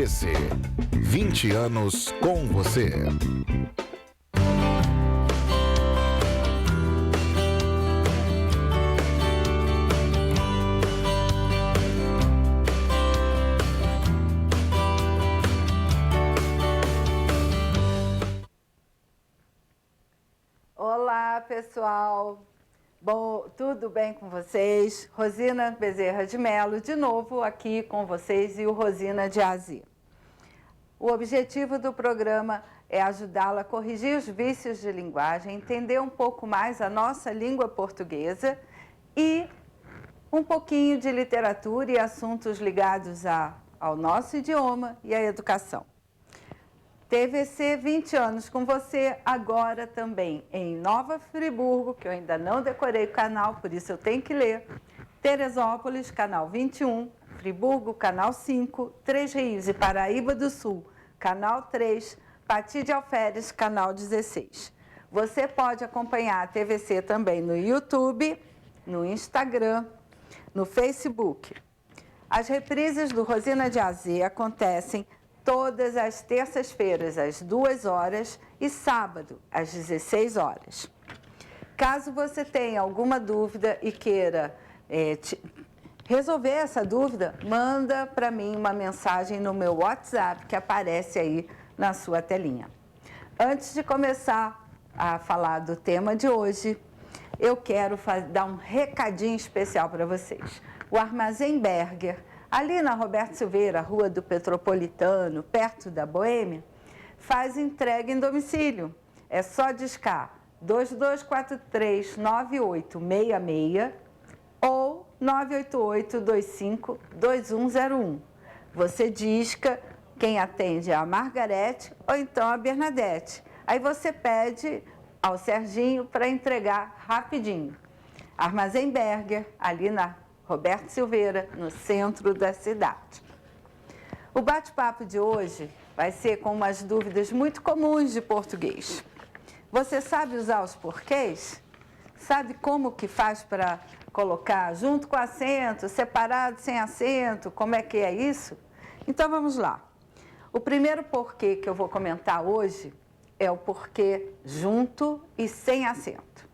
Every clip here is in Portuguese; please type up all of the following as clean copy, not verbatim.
TVC. 20 anos com você. Olá, pessoal. Bom, tudo bem com vocês? Rosina Bezerra de Mello, de novo aqui com vocês e o Rosina de Azia. O objetivo do programa é ajudá-la a corrigir os vícios de linguagem, entender um pouco mais a nossa língua portuguesa e um pouquinho de literatura e assuntos ligados ao nosso idioma e à educação. TVC 20 anos com você, agora também em Nova Friburgo, que eu ainda não decorei o canal, por isso eu tenho que ler. Teresópolis, canal 21, Friburgo, canal 5, Três Rios e Paraíba do Sul, canal 3, Pati de Alferes, canal 16. Você pode acompanhar a TVC também no YouTube, no Instagram, no Facebook. As reprises do Rosina de Azia acontecem todas as terças-feiras, às 2 horas, e sábado, às 16 horas. Caso você tenha alguma dúvida e queira resolver essa dúvida, manda para mim uma mensagem no meu WhatsApp, que aparece aí na sua telinha. Antes de começar a falar do tema de hoje, eu quero dar um recadinho especial para vocês. O Armazém Berger, ali na Roberto Silveira, Rua do Petropolitano, perto da Boêmia, faz entrega em domicílio. É só discar 2243-9866 ou 988-25-2101. Você disca, quem atende é a Margarete ou então a Bernadette. Aí você pede ao Serginho para entregar rapidinho. Armazém Berger, ali na Roberto Silveira, no centro da cidade. O bate-papo de hoje vai ser com umas dúvidas muito comuns de português. Você sabe usar os porquês? Sabe como que faz para colocar junto com acento, separado, sem acento? Como é que é isso? Então vamos lá. O primeiro porquê que eu vou comentar hoje é o porquê junto e sem acento.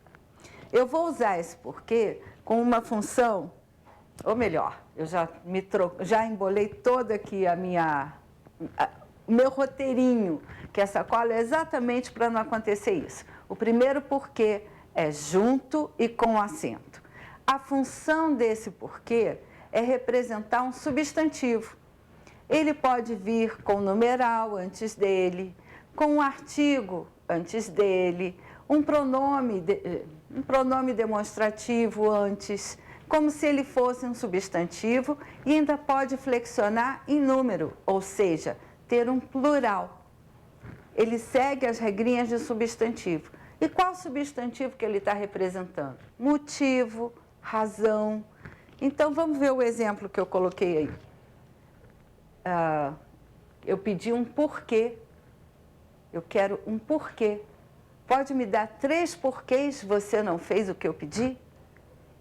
Eu vou usar esse porquê com uma função. Ou melhor, eu já embolei todo aqui o meu roteirinho, que essa cola é exatamente para não acontecer isso. O primeiro porquê é junto e com acento. A função desse porquê é representar um substantivo. Ele pode vir com numeral antes dele, com um artigo antes dele, um pronome demonstrativo antes, como se ele fosse um substantivo, e ainda pode flexionar em número, ou seja, ter um plural. Ele segue as regrinhas de substantivo. E qual substantivo que ele está representando? Motivo, razão. Então, vamos ver o exemplo que eu coloquei aí. Eu pedi um porquê. Eu quero um porquê. Pode me dar 3 porquês você não fez o que eu pedi?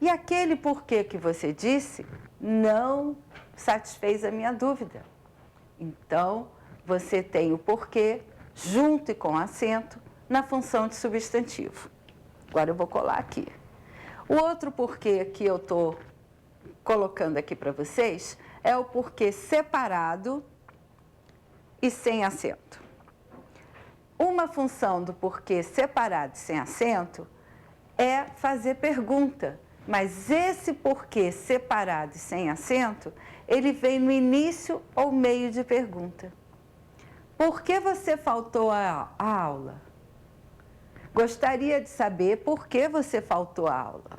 E aquele porquê que você disse não satisfez a minha dúvida. Então, você tem o porquê junto e com acento na função de substantivo. Agora eu vou colar aqui. O outro porquê que eu estou colocando aqui para vocês é o porquê separado e sem acento. Uma função do porquê separado e sem acento é fazer pergunta. Mas esse porquê separado e sem acento, ele vem no início ou meio de pergunta. Por que você faltou à aula? Gostaria de saber por que você faltou à aula.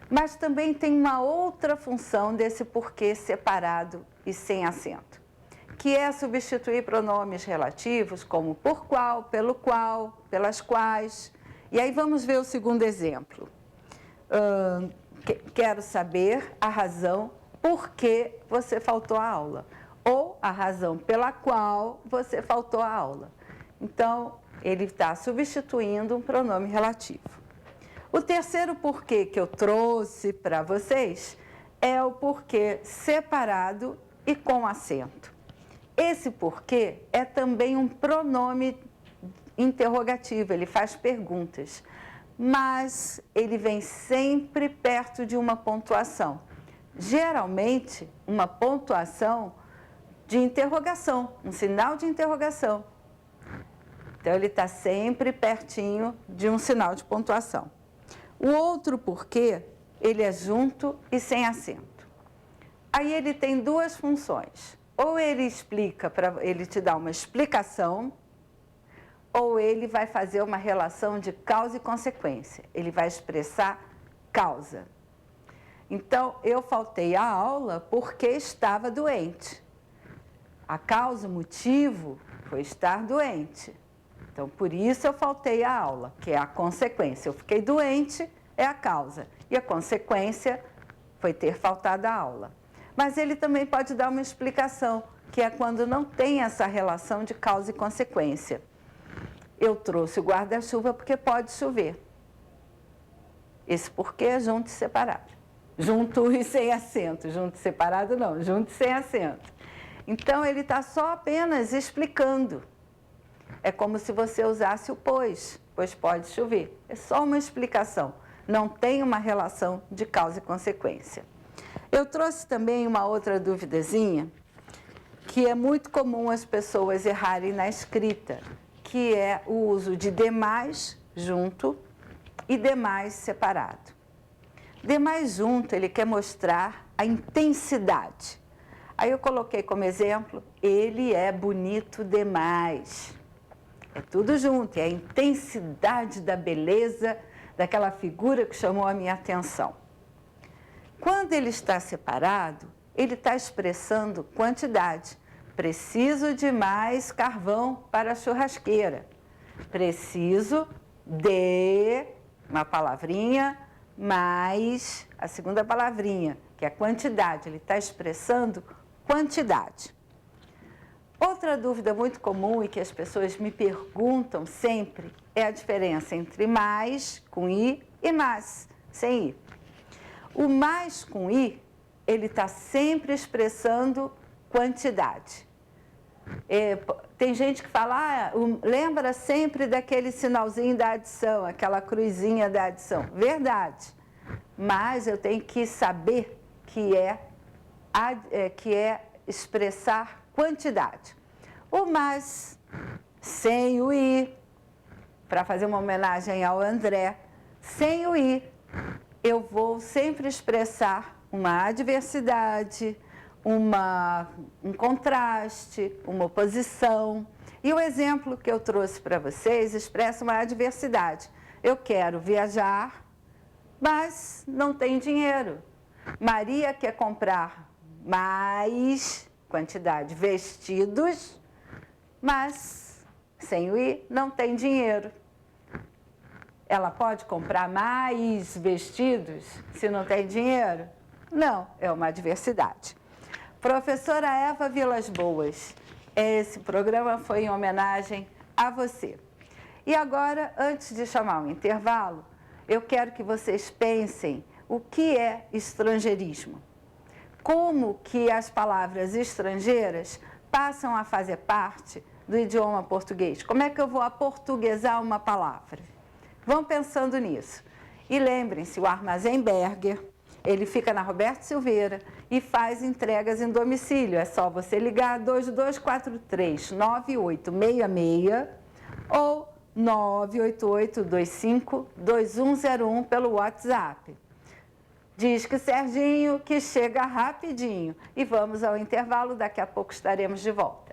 Mas também tem uma outra função desse porquê separado e sem acento, que é substituir pronomes relativos como por qual, pelo qual, pelas quais. E aí vamos ver o segundo exemplo. Quero saber a razão por que você faltou à aula, ou a razão pela qual você faltou à aula. Então, ele está substituindo um pronome relativo. O terceiro porquê que eu trouxe para vocês é o porquê separado e com acento. Esse porquê é também um pronome interrogativo, ele faz perguntas, mas ele vem sempre perto de uma pontuação. Geralmente, uma pontuação de interrogação, um sinal de interrogação. Então, ele está sempre pertinho de um sinal de pontuação. O outro porquê, ele é junto e sem acento. Aí ele tem duas funções. Ou ele explica, ele te dá uma explicação, ou ele vai fazer uma relação de causa e consequência. Ele vai expressar causa. Então, eu faltei à aula porque estava doente. A causa, o motivo, foi estar doente. Então, por isso eu faltei à aula, que é a consequência. Eu fiquei doente, é a causa. E a consequência foi ter faltado à aula. Mas ele também pode dar uma explicação, que é quando não tem essa relação de causa e consequência. Eu trouxe o guarda-chuva porque pode chover. Esse porquê é junto e separado. Junto e sem acento. Junto e separado não, junto e sem acento. Então, ele está só apenas explicando. É como se você usasse o pois pode chover. É só uma explicação, não tem uma relação de causa e consequência. Eu trouxe também uma outra duvidazinha, que é muito comum as pessoas errarem na escrita, que é o uso de demais junto e demais separado. Demais junto, ele quer mostrar a intensidade. Aí eu coloquei como exemplo, ele é bonito demais. É tudo junto, é a intensidade da beleza daquela figura que chamou a minha atenção. Quando ele está separado, ele está expressando quantidade. Preciso de mais carvão para a churrasqueira. Preciso de uma palavrinha mais a segunda palavrinha, que é a quantidade. Ele está expressando quantidade. Outra dúvida muito comum e que as pessoas me perguntam sempre é a diferença entre mais com i e mais sem i. O mais com i, ele está sempre expressando quantidade. Tem gente que fala, lembra sempre daquele sinalzinho da adição, aquela cruzinha da adição. Verdade, mas eu tenho que saber que é expressar quantidade. O mais, sem o i, para fazer uma homenagem ao André, sem o i, eu vou sempre expressar uma adversidade, um contraste, uma oposição. E o exemplo que eu trouxe para vocês expressa uma adversidade. Eu quero viajar, mas não tenho dinheiro. Maria quer comprar mais quantidade de vestidos, mas sem o i não tem dinheiro. Ela pode comprar mais vestidos se não tem dinheiro? Não, é uma adversidade. Professora Eva Vilas Boas, esse programa foi em homenagem a você. E agora, antes de chamar o intervalo, eu quero que vocês pensem o que é estrangeirismo. Como que as palavras estrangeiras passam a fazer parte do idioma português? Como é que eu vou aportuguesar uma palavra? Vão pensando nisso. E lembrem-se, o Armazém Berger, ele fica na Roberto Silveira e faz entregas em domicílio. É só você ligar 2243-9866 ou 988-25-2101 pelo WhatsApp. Diz que Serginho, que chega rapidinho. E vamos ao intervalo, daqui a pouco estaremos de volta.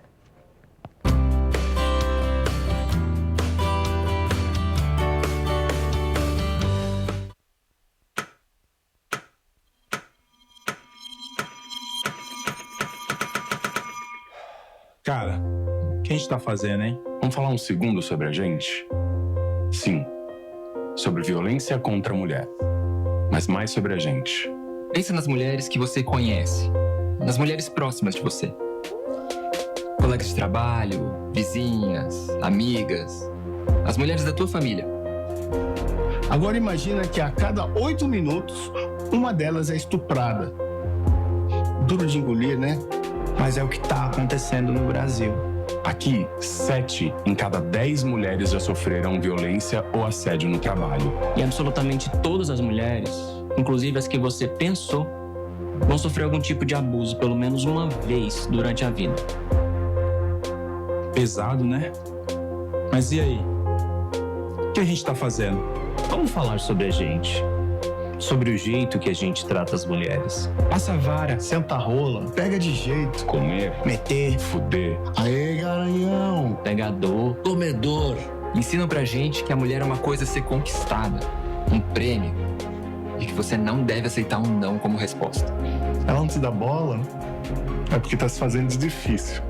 Cara, o que a gente tá fazendo, hein? Vamos falar um segundo sobre a gente? Sim, sobre violência contra a mulher, mas mais sobre a gente. Pensa nas mulheres que você conhece, nas mulheres próximas de você. Colegas de trabalho, vizinhas, amigas, as mulheres da tua família. Agora imagina que a cada 8 minutos, uma delas é estuprada. Duro de engolir, né? Mas é o que está acontecendo no Brasil. Aqui, 7 em cada 10 mulheres já sofreram violência ou assédio no trabalho. E absolutamente todas as mulheres, inclusive as que você pensou, vão sofrer algum tipo de abuso pelo menos uma vez durante a vida. Pesado, né? Mas e aí? O que a gente tá fazendo? Vamos falar sobre a gente. Sobre o jeito que a gente trata as mulheres. Passa a vara, senta a rola, pega de jeito. Comer, Meter. fuder. Aê, garanhão. Pegador. Comedor. Ensinam pra gente que a mulher é uma coisa a ser conquistada, um prêmio, e que você não deve aceitar um não como resposta. Ela não te dá bola, é porque tá se fazendo de difícil.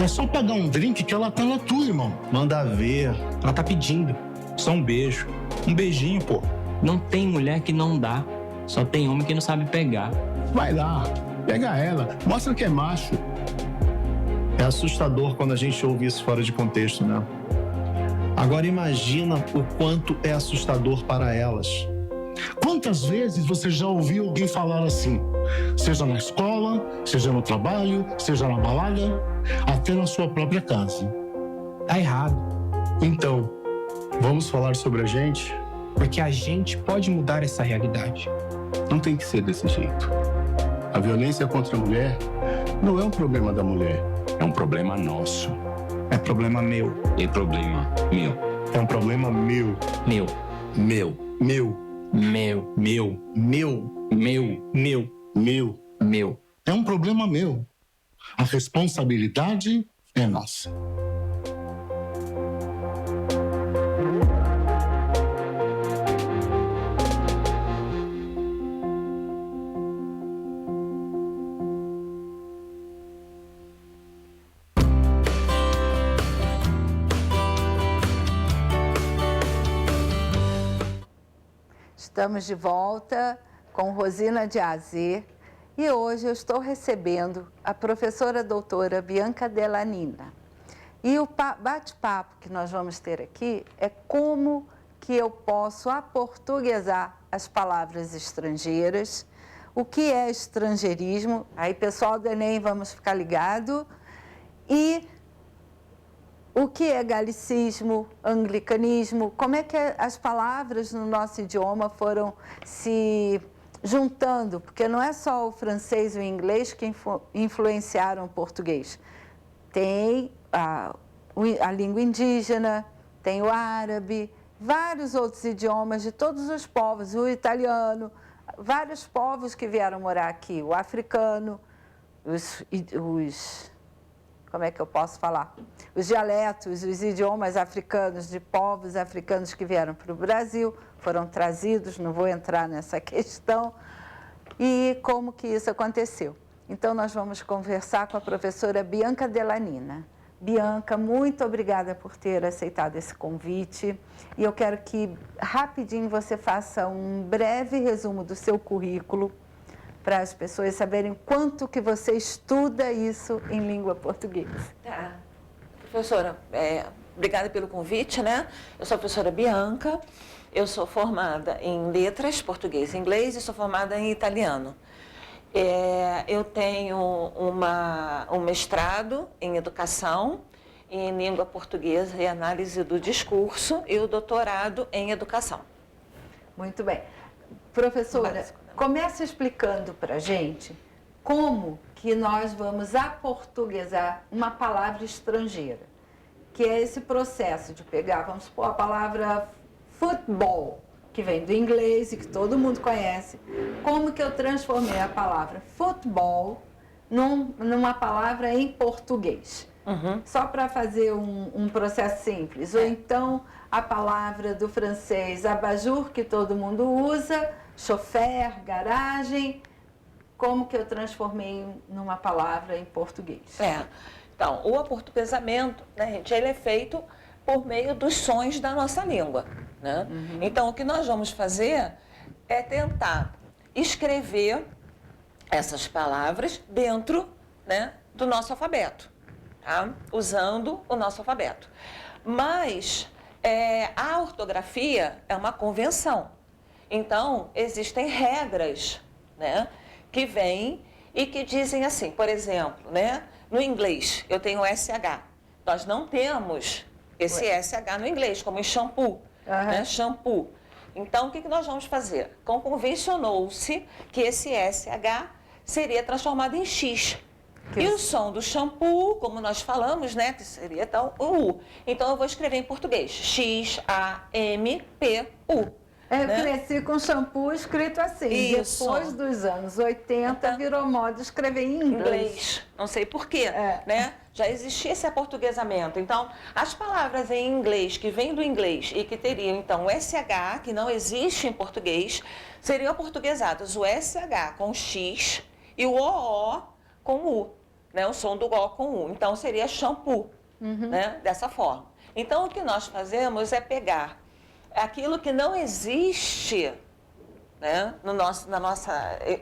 É só pagar um drink que ela tá na tua, irmão. Manda ver, ela tá pedindo. Só um beijo. Um beijinho, pô. Não tem mulher que não dá, só tem homem que não sabe pegar. Vai lá, pega ela, mostra que é macho. É assustador quando a gente ouve isso fora de contexto, né? Agora imagina o quanto é assustador para elas. Quantas vezes você já ouviu alguém falar assim? Seja na escola, seja no trabalho, seja na balada, até na sua própria casa. Tá errado, Então, vamos falar sobre a gente? porque a gente pode mudar essa realidade. Não tem que ser desse jeito. A violência contra a mulher não é um problema da mulher. É um problema nosso. É problema meu, É problema meu. É um problema meu, meu, Meu. Meu, meu, Meu. meu, meu, meu. meu. É um problema meu. A responsabilidade é nossa. Estamos de volta com Rosina de Azer e hoje eu estou recebendo a professora doutora Bianca Delanina. E o bate-papo que nós vamos ter aqui é como que eu posso aportuguesar as palavras estrangeiras, o que é estrangeirismo, aí pessoal do Enem vamos ficar ligado, e o que é galicismo, anglicanismo, como é que as palavras no nosso idioma foram se juntando, porque não é só o francês e o inglês que influenciaram o português. Tem a língua indígena, tem o árabe, vários outros idiomas de todos os povos, o italiano, vários povos que vieram morar aqui, o africano, como é que eu posso falar? Os dialetos, os idiomas africanos, de povos africanos que vieram para o Brasil, foram trazidos, não vou entrar nessa questão, e como que isso aconteceu. Então, nós vamos conversar com a professora Bianca Delanina. Bianca, muito obrigada por ter aceitado esse convite, e eu quero que, rapidinho, você faça um breve resumo do seu currículo, para as pessoas saberem quanto que você estuda isso em língua portuguesa. Tá. Professora, obrigada pelo convite, né? Eu sou a professora Bianca, eu sou formada em letras, português e inglês, e sou formada em italiano. Eu tenho um mestrado em educação, em língua portuguesa e análise do discurso, e o doutorado em educação. Muito bem. Professora, Básico. comece explicando para a gente como que nós vamos aportuguesar uma palavra estrangeira, que é esse processo de pegar, vamos supor, a palavra futebol, que vem do inglês e que todo mundo conhece. Como que eu transformei a palavra futebol numa palavra em português? Uhum. Só para fazer um processo simples. Ou então a palavra do francês abajur, que todo mundo usa, chofer, garagem, como que eu transformei numa palavra em português? Então, o aportuguesamento, né, gente, ele é feito por meio dos sons da nossa língua, né? Uhum. Então, o que nós vamos fazer é tentar escrever essas palavras dentro, né, do nosso alfabeto, tá? Usando o nosso alfabeto. Mas a ortografia é uma convenção. Então, existem regras, né, que vêm e que dizem assim, por exemplo, né? No inglês, eu tenho SH. Nós não temos esse SH no inglês, como em shampoo, né? Shampoo. Então, o que nós vamos fazer? Convencionou-se que esse SH seria transformado em X. E o som do shampoo, como nós falamos, né, que seria então o U. Então, eu vou escrever em português. X-A-M-P-U. Eu né? cresci com shampoo escrito assim. Isso. Depois dos anos 80, virou moda escrever em inglês. Não sei porquê, né? Já existia esse aportuguesamento. Então, as palavras em inglês, que vêm do inglês e que teriam, então, o SH, que não existe em português, seriam aportuguesadas o SH com X e o OO com U, né? O som do O com U. Então, seria shampoo, né? Dessa forma. Então, o que nós fazemos é pegar aquilo que não existe, né,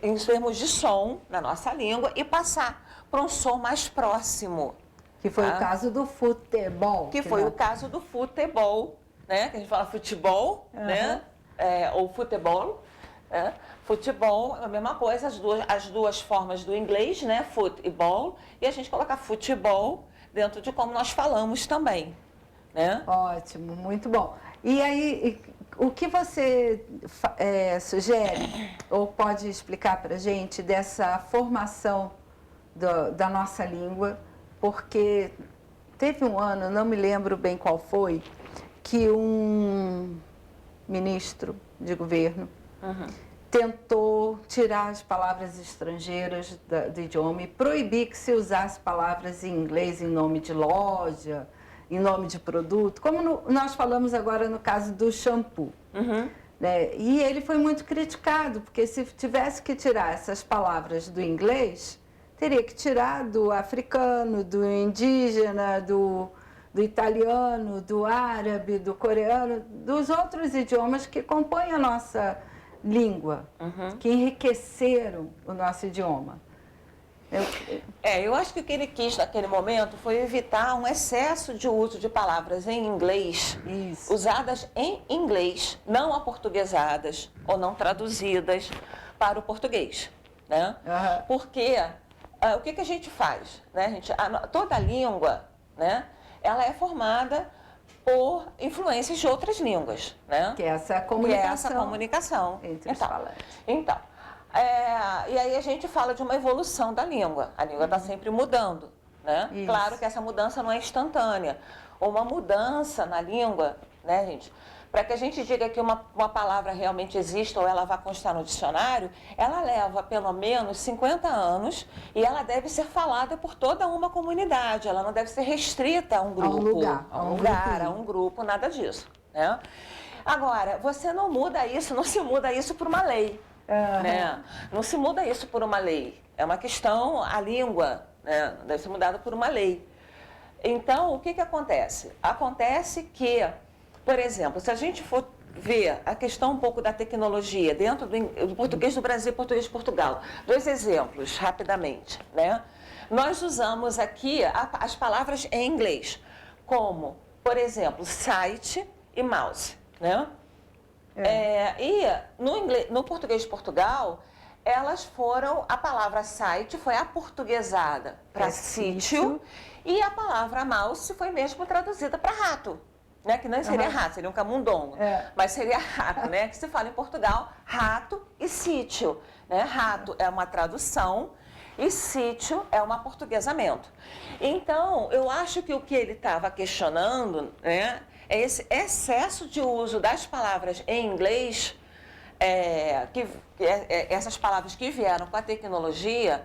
em termos de som, na nossa língua, e passar para um som mais próximo. Que foi o caso do futebol. Que foi o caso do futebol, né? Que a gente fala futebol, né? Ou futebol. Né? Futebol é a mesma coisa, as duas formas do inglês, né? Foot e ball. E a gente coloca futebol dentro de como nós falamos também. Né? Ótimo, muito bom. E aí, o que você sugere, ou pode explicar para a gente, dessa formação da nossa língua? Porque teve um ano, não me lembro bem qual foi, que um ministro de governo tentou tirar as palavras estrangeiras do idioma e proibir que se usasse palavras em inglês em nome de loja, em nome de produto, como nós falamos agora no caso do shampoo. Né? E ele foi muito criticado, porque se tivesse que tirar essas palavras do inglês, teria que tirar do africano, do indígena, do italiano, do árabe, do coreano, dos outros idiomas que compõem a nossa língua, que enriqueceram o nosso idioma. Eu acho que o que ele quis naquele momento foi evitar um excesso de uso de palavras em inglês, usadas em inglês, não aportuguesadas ou não traduzidas para o português. Né? Porque o que a gente faz? Né? Toda língua, né, ela é formada por influências de outras línguas. Né? Que é essa comunicação entre os falantes. Então, e aí a gente fala de uma evolução da língua. A língua está sempre mudando, né? Claro que essa mudança não é instantânea. Uma mudança na língua, né, gente? Para que a gente diga que uma palavra realmente exista ou ela vá constar no dicionário, ela leva pelo menos 50 anos e ela deve ser falada por toda uma comunidade. Ela não deve ser restrita a um grupo, a um grupo, nada disso. Né? Agora, você não muda isso, não se muda isso por uma lei. Né? Não se muda isso por uma lei. É uma questão, a língua, né, deve ser mudada por uma lei. Então, o que acontece? Acontece que, por exemplo, se a gente for ver a questão um pouco da tecnologia dentro do português do Brasil e português de Portugal, 2 exemplos, rapidamente. Né? Nós usamos aqui as palavras em inglês, como, por exemplo, site e mouse. Né? E no português de Portugal, a palavra site foi aportuguesada para sítio e a palavra mouse foi mesmo traduzida para rato, né? Que não seria rato, seria um camundongo, mas seria rato, né? Que se fala em Portugal, rato e sítio. Né? Rato é uma tradução e sítio é um aportuguesamento. Então, eu acho que o que ele estava questionando, né, é esse excesso de uso das palavras em inglês, essas palavras que vieram com a tecnologia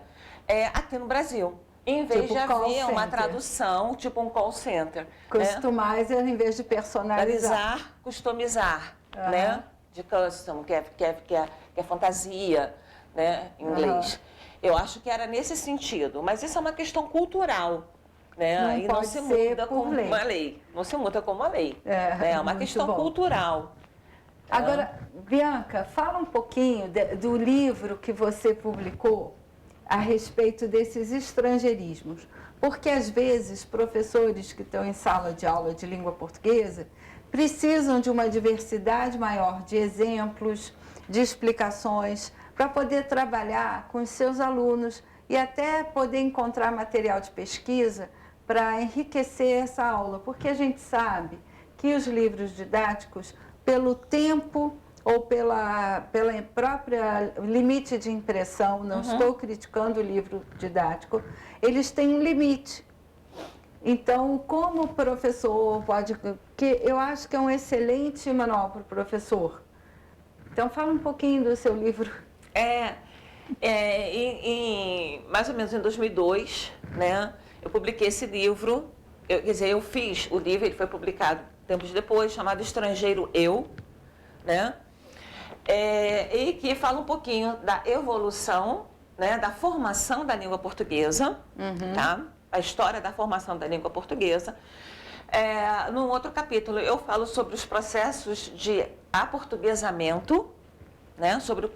aqui no Brasil. Em vez de haver uma tradução, tipo um call center. Customizer em vez de personalizar. Customizar, né? De custom, que é fantasia, né? Em inglês. Eu acho que era nesse sentido, mas isso é uma questão cultural. Né? E não se muda como uma lei. Não se muda como uma lei. É uma questão cultural. Agora, Bianca, fala um pouquinho do livro que você publicou a respeito desses estrangeirismos. Porque, às vezes, professores que estão em sala de aula de língua portuguesa precisam de uma diversidade maior de exemplos, de explicações, para poder trabalhar com os seus alunos e até poder encontrar material de pesquisa para enriquecer essa aula, porque a gente sabe que os livros didáticos, pelo tempo ou pela própria limite de impressão, não estou criticando o livro didático, eles têm um limite. Então, como professor pode... que eu acho que é um excelente manual para o professor. Então, fala um pouquinho do seu livro. Mais ou menos em 2002, né, eu publiquei esse livro, eu fiz o livro, ele foi publicado tempos depois, chamado Estrangeiro Eu, né, e que fala um pouquinho da evolução, né, da formação da língua portuguesa, tá? A história da formação da língua portuguesa. Num outro capítulo, eu falo sobre os processos de aportuguesamento, né, sobre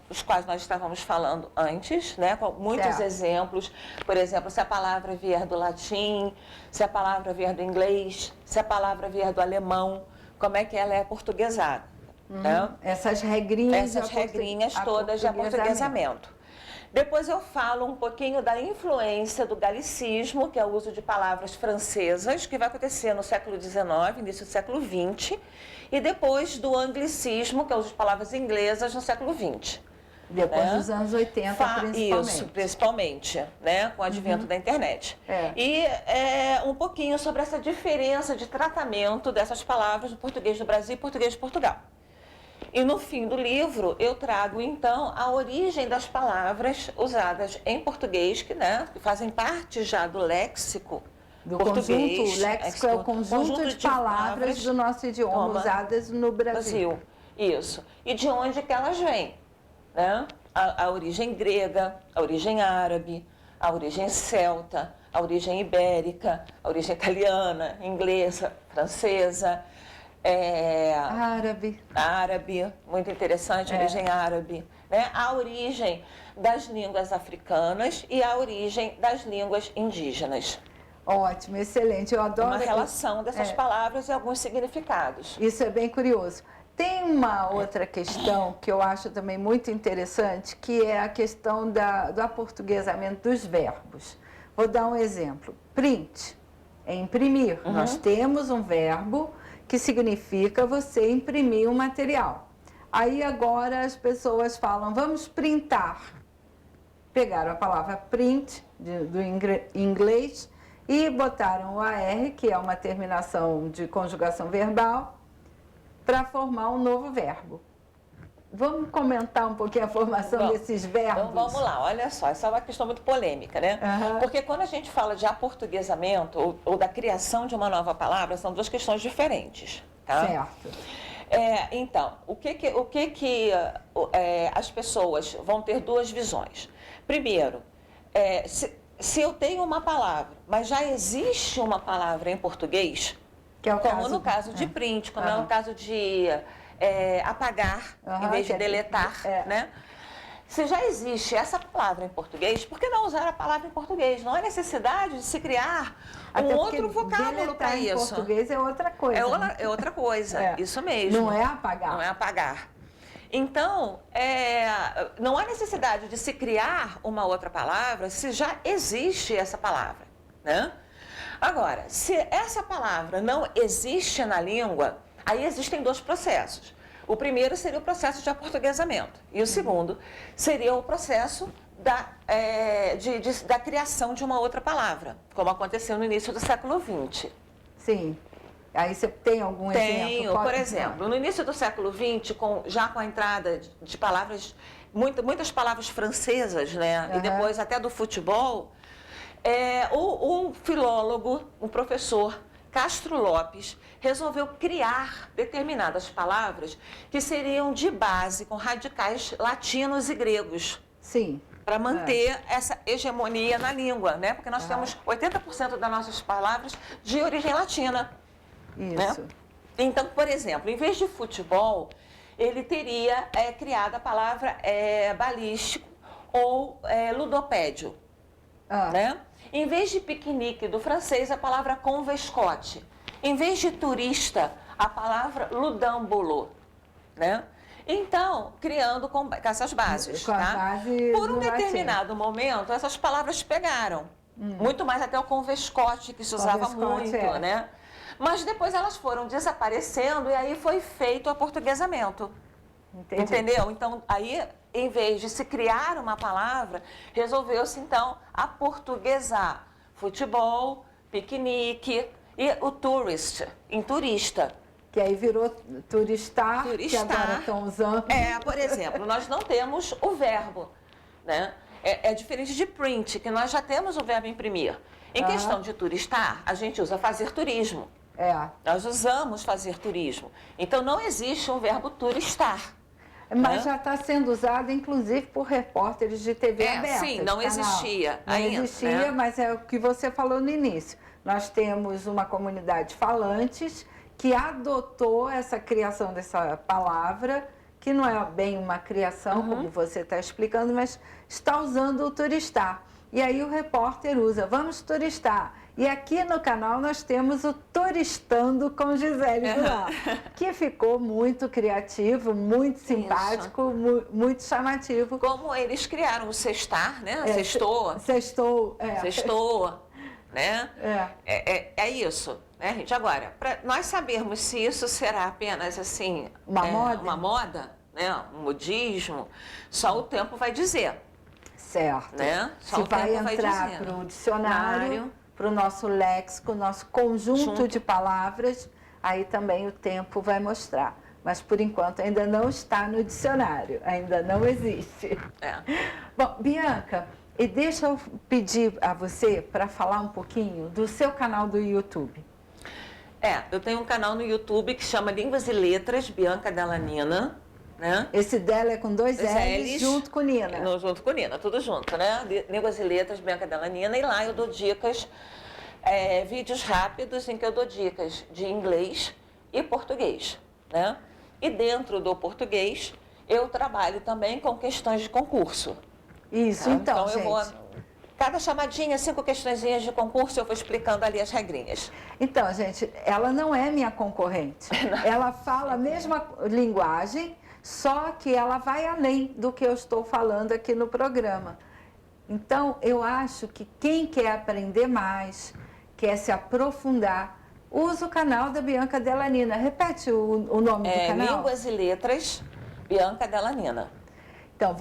os quais nós estávamos falando antes, né, com muitos exemplos. Por exemplo, se a palavra vier do latim, se a palavra vier do inglês, se a palavra vier do alemão, como é que ela é portuguesada. Né? Essas regrinhas todas de aportuguesamento. Depois eu falo um pouquinho da influência do galicismo, que é o uso de palavras francesas, que vai acontecer no século XIX, início do século XX, e depois do anglicismo, que é o uso de palavras inglesas no século XX. Depois dos anos 80, principalmente. Isso, principalmente, né, com o advento da internet. E um pouquinho sobre essa diferença de tratamento dessas palavras no português do Brasil e português de Portugal. E no fim do livro, eu trago, então, a origem das palavras usadas em português, que fazem parte já do léxico português. Conjunto, o léxico é o conjunto de palavras do nosso idioma usadas no Brasil. Isso. E de onde que elas vêm? Né? A origem grega, a origem árabe, a origem celta, a origem ibérica, a origem italiana, inglesa, francesa... Árabe, muito interessante, a origem árabe, né? A origem das línguas africanas e a origem das línguas indígenas. Ótimo, excelente, eu adoro... Uma relação dessas palavras e alguns significados. Isso é bem curioso. Tem uma outra questão que eu acho também muito interessante, que é a questão do aportuguesamento dos verbos. Vou dar um exemplo. Print, é imprimir. Nós temos um verbo que significa você imprimir um material. Aí agora as pessoas falam, vamos printar. Pegaram a palavra print, do inglês, e botaram o AR, que é uma terminação de conjugação verbal, para formar um novo verbo. Vamos comentar um pouquinho a formação desses verbos? Então vamos lá, olha só, essa é uma questão muito polêmica, né? Porque quando a gente fala de aportuguesamento ou da criação de uma nova palavra, são duas questões diferentes, tá? Certo. Então, o que as pessoas vão ter duas visões? Primeiro, se eu tenho uma palavra, mas já existe uma palavra em português, que é o como no caso de print, como é no caso de... apagar, em vez de deletar, né? Se já existe essa palavra em português, por que não usar a palavra em português? Não há necessidade de se criar um outro vocábulo para isso. Em português é outra coisa. É outra coisa, isso mesmo. Não é apagar. Não é apagar. Então, não há necessidade de se criar uma outra palavra se já existe essa palavra, né? Agora, se essa palavra não existe na língua, aí existem dois processos. O primeiro seria o processo de aportuguesamento e o segundo seria o processo da criação de uma outra palavra, como aconteceu no início do século XX. Sim. Aí você tem algum exemplo? Tenho, por exemplo, no início do século XX, já com a entrada de palavras, muitas palavras francesas, né? E depois até do futebol, um filólogo, um professor, Castro Lopes, resolveu criar determinadas palavras que seriam de base com radicais latinos e gregos. Sim. Para manter essa hegemonia na língua, né? Porque nós temos 80% das nossas palavras de origem latina. Isso. Né? Então, por exemplo, em vez de futebol, ele teria criado a palavra balístico ou ludopédio. Né? Em vez de piquenique do francês, a palavra convescote. Em vez de turista, a palavra ludambolo. Né? Então, criando com essas bases, Com a tá? base Por um do latim. determinado momento, essas palavras pegaram. Muito mais até o convescote, que se usava Convescote, muito, né? Mas depois elas foram desaparecendo e aí foi feito o aportuguesamento. Entendi. Entendeu? Então, aí, em vez de se criar uma palavra, resolveu-se, então, aportuguesar. Futebol, piquenique e o tourist, em turista. Que aí virou turistar, que Turistar. agora estão usando. Por exemplo, nós não temos o verbo, né? É diferente de print, que nós já temos o verbo imprimir. Em questão de turistar, a gente usa fazer turismo. Nós usamos fazer turismo. Então, não existe um verbo turistar. Mas já está sendo usado, inclusive, por repórteres de TV aberta. Sim, não existia ainda. Não existia, mas é o que você falou no início. Nós temos uma comunidade de falantes que adotou essa criação dessa palavra, que não é bem uma criação, como você está explicando, mas está usando o turistar. E aí o repórter usa, vamos turistar. E aqui no canal nós temos o Turistando com Gisele Goulart, que ficou muito criativo, muito simpático, muito chamativo. Como eles criaram o sextar, né? Sextou. Sextou. Sextou, né? É isso, né, gente? Agora, para nós sabermos se isso será apenas, assim... Uma moda, né? Um modismo, só o tempo vai dizer. Certo. Né? Se vai entrar para o dicionário, para o nosso léxico, nosso conjunto de palavras, aí também o tempo vai mostrar. Mas, por enquanto, ainda não está no dicionário, ainda não existe. Bom, Bianca, e deixa eu pedir a você para falar um pouquinho do seu canal do YouTube. Eu tenho um canal no YouTube que chama Línguas e Letras, Bianca Dellanina. Né? Esse dela é com dois L's junto com Nina. Junto com Nina, tudo junto, né? Línguas e Letras, Bianca Dellanina, e lá eu dou dicas, vídeos rápidos em que eu dou dicas de inglês e português, né? E dentro do português, eu trabalho também com questões de concurso. Isso, então, gente. Eu vou, cada chamadinha, 5 questõezinhas de concurso, eu vou explicando ali as regrinhas. Então, gente, ela não é minha concorrente. Ela fala a mesma linguagem, só que ela vai além do que eu estou falando aqui no programa. Então, eu acho que quem quer aprender mais, quer se aprofundar, usa o canal da Bianca Dellanina. Repete o nome do canal. Línguas e Letras, Bianca Dellanina. Então,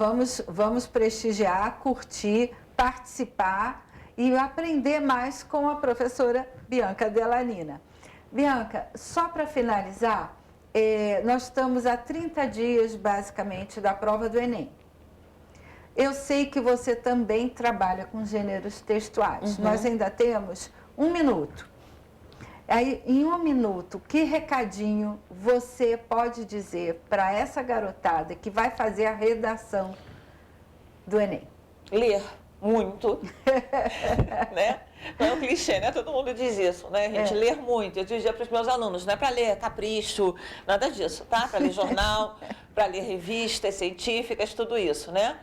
vamos prestigiar, curtir, participar e aprender mais com a professora Bianca Dellanina. Bianca, só para finalizar, nós estamos a 30 dias, basicamente, da prova do Enem. Eu sei que você também trabalha com gêneros textuais. Nós ainda temos 1 minuto. Aí, em 1 minuto, que recadinho você pode dizer para essa garotada que vai fazer a redação do Enem? Ler muito, né? Não é um clichê, né? Todo mundo diz isso, né, gente? Ler muito. Eu dizia para os meus alunos, não é para ler capricho, nada disso, tá? Para ler jornal, para ler revistas científicas, tudo isso, né?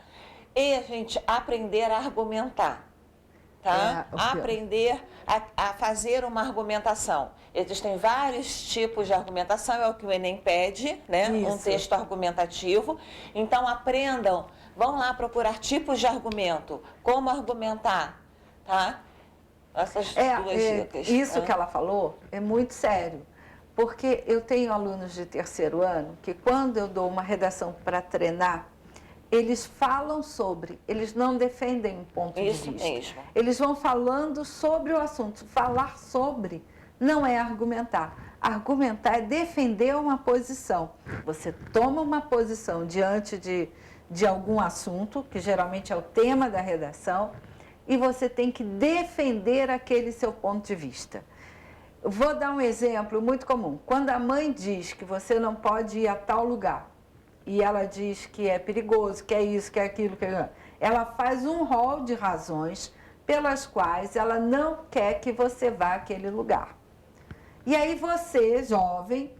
E a gente aprender a argumentar, tá? Aprender a fazer uma argumentação. Existem vários tipos de argumentação, é o que o Enem pede, né? Um texto argumentativo. Então, aprendam, vão lá procurar tipos de argumento, como argumentar, tá? Essas duas dicas. Isso que ela falou é muito sério, porque eu tenho alunos de 3º ano que quando eu dou uma redação para treinar, eles falam sobre, eles não defendem um ponto de vista. Mesmo. Eles vão falando sobre o assunto. Falar sobre não é argumentar. Argumentar é defender uma posição. Você toma uma posição diante de algum assunto, que geralmente é o tema da redação, e você tem que defender aquele seu ponto de vista. Vou dar um exemplo muito comum. Quando a mãe diz que você não pode ir a tal lugar, e ela diz que é perigoso, que é isso, que é aquilo, ela faz um rol de razões pelas quais ela não quer que você vá àquele lugar. E aí você, jovem,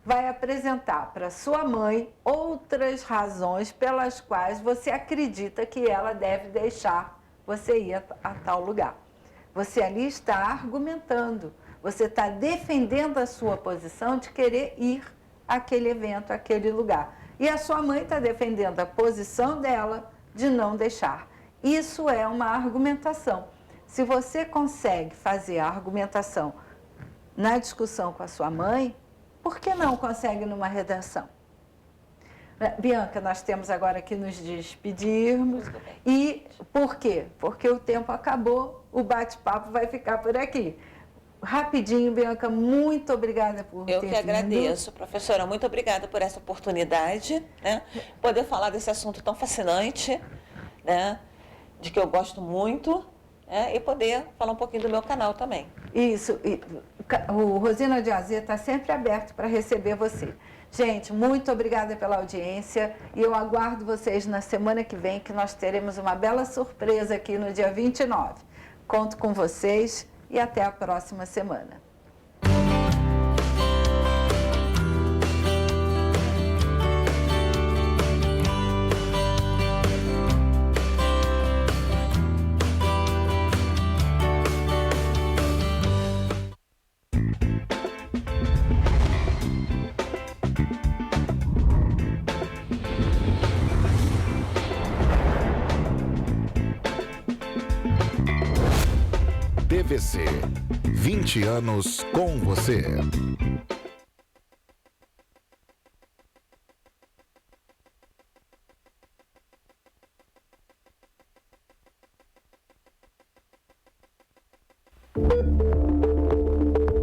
vai apresentar para sua mãe outras razões pelas quais você acredita que ela deve deixar você ir a tal lugar. Você ali está argumentando, você está defendendo a sua posição de querer ir àquele evento, àquele lugar. E a sua mãe está defendendo a posição dela de não deixar. Isso é uma argumentação. Se você consegue fazer a argumentação na discussão com a sua mãe, por que não consegue numa redação? Bianca, nós temos agora que nos despedirmos. E por quê? Porque o tempo acabou, o bate-papo vai ficar por aqui. Rapidinho, Bianca, muito obrigada por ter vindo. Eu que agradeço, professora. Muito obrigada por essa oportunidade, né? Poder falar desse assunto tão fascinante, né? De que eu gosto muito, né? E poder falar um pouquinho do meu canal também. Isso. O Rosina de AZ está sempre aberto para receber você. Gente, muito obrigada pela audiência e eu aguardo vocês na semana que vem, que nós teremos uma bela surpresa aqui no dia 29. Conto com vocês e até a próxima semana. TVC, 20 anos com você.